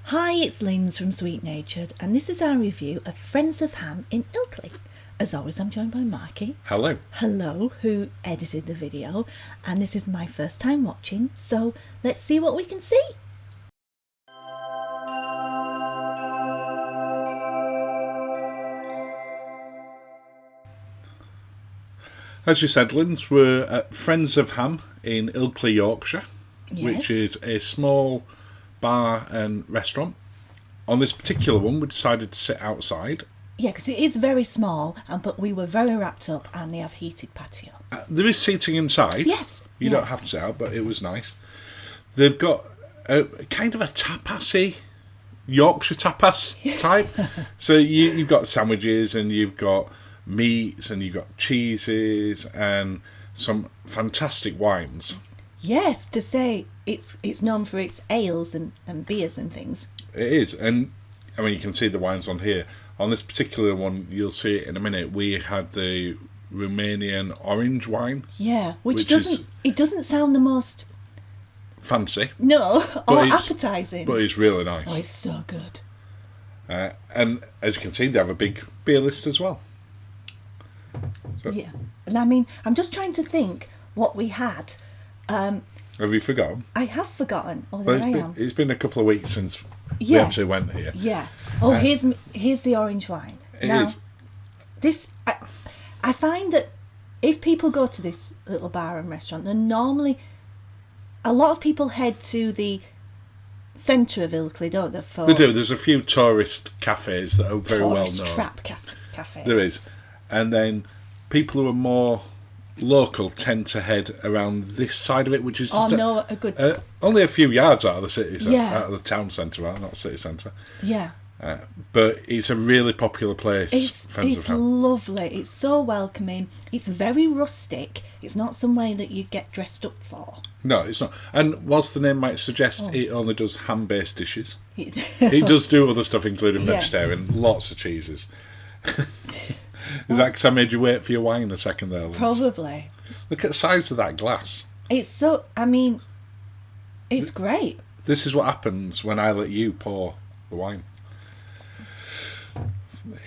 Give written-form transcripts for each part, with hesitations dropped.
Hi, it's Linz from Sweet Natured, and this is our review of Friends of Ham in Ilkley. As always, I'm joined by Marky. Hello. Hello, who edited the video, and this is my first time watching, so let's see what we can see. As you said, Linz, we're at Friends of Ham in Ilkley, Yorkshire, which is a small bar and restaurant. On this particular one, we decided to sit outside. Yeah, because it is very small, but we were very wrapped up, and they have heated patio. There is seating inside. Yes. You don't have to sit out, but it was nice. They've got a kind of a tapasy, Yorkshire tapas type. So you've got sandwiches and you've got meats and you've got cheeses and some fantastic wines. Yes, to say it's known for its ales and beers and things. It is, and I mean you can see the wines on here. On this particular one, you'll see it in a minute. We had the Romanian orange wine. Yeah, which doesn't sound the most fancy. No, or appetising. But it's really nice. Oh, it's so good. And as you can see, they have a big beer list as well. So, yeah, and I mean, I'm just trying to think what we had. Have you forgotten? I have forgotten. Oh, there I am. It's been a couple of weeks since we actually went here. Yeah. Oh, here's the orange wine. This I find that if people go to this little bar and restaurant, then normally a lot of people head to the centre of Ilkley, don't they? They do. There's a few tourist cafes that are very well known. Trap cafes. There is, and then people who are more local tend to head around this side of it, which is just only a few yards out of the city, out of the town centre, not city centre. Yeah. But it's a really popular place. It's lovely. It's so welcoming. It's very rustic. It's not somewhere that you get dressed up for. No, it's not. And whilst the name might suggest it only does ham-based dishes, it does do other stuff, including vegetarian, lots of cheeses. Is that because I made you wait for your wine a second there, Liz? Probably. Look at the size of that glass. It's great. This is what happens when I let you pour the wine.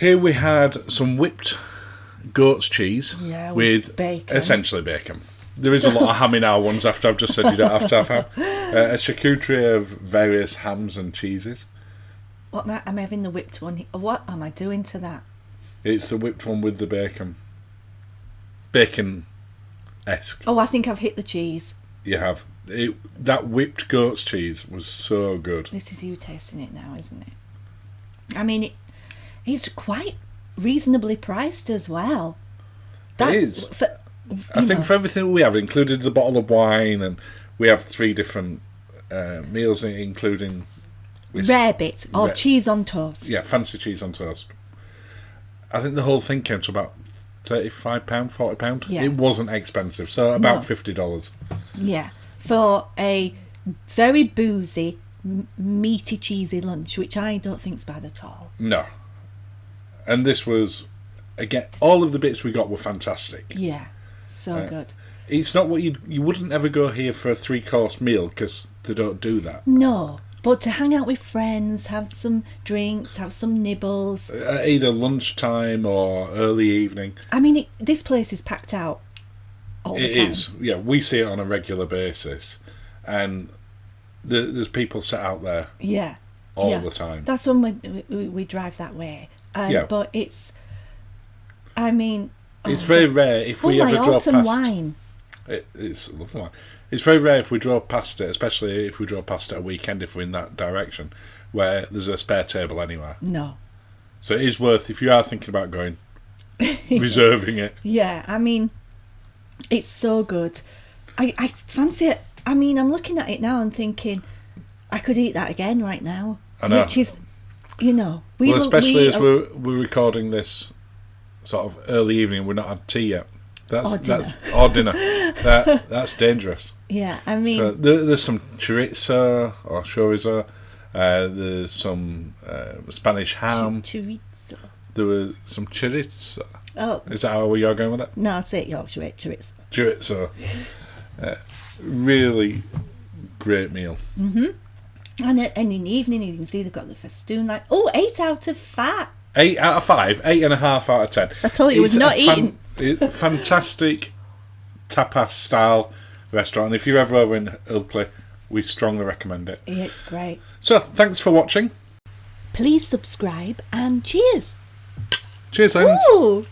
Here we had some whipped goat's cheese with bacon. Essentially bacon. There is a lot of ham in our ones after I've just said you don't have to have ham. A charcuterie of various hams and cheeses. What am I having the whipped one? What am I doing to that? It's the whipped one with the bacon. Bacon-esque. Oh, I think I've hit the cheese. You have. That whipped goat's cheese was so good. This is you tasting it now, isn't it? I mean, it's quite reasonably priced as well. It is. I think for everything we have, included the bottle of wine, and we have 3 different meals, including rare bits or cheese on toast. Yeah, fancy cheese on toast. I think the whole thing came to about £35, £40. Yeah. It wasn't expensive, so about $50. Yeah, for a very boozy, meaty, cheesy lunch, which I don't think's bad at all. No. And this was, again, all of the bits we got were fantastic. Yeah, so good. It's not what you wouldn't ever go here for a 3-course meal, because they don't do that. No, but to hang out with friends, have some drinks, have some nibbles. Either lunchtime or early evening. I mean, this place is packed out all the time. It is, yeah. We see it on a regular basis. And there's people sat out there all the time. That's when we drive that way. But it's, I mean... It's very rare if we ever drove past... wine. It's a lovely wine. It's very rare if we drove past it, especially if we drove past it a weekend, if we're in that direction, where there's a spare table anywhere. No. So it is worth, if you are thinking about going, reserving it. Yeah, I mean, it's so good. I fancy it. I mean, I'm looking at it now and thinking, I could eat that again right now. I know. Which is, especially as we're recording this sort of early evening, we're not had tea yet. That's dinner. That's dangerous. Yeah, I mean, so there's some chorizo or chorizo. There's some Spanish ham. Chorizo. There was some chorizo. Oh, is that how you're going with it? No, I'd say it Yorkshire chorizo. Chorizo. Really great meal. And in the evening, you can see they've got the festoon light. Oh, 8 out of 5. 8 out of 5, 8.5 out of 10. I told you it was not eating. Fantastic tapas style restaurant. And if you're ever over in Ilkley, we strongly recommend it. Yeah, it's great. So, thanks for watching. Please subscribe and cheers. Cheers, Ends. Ooh.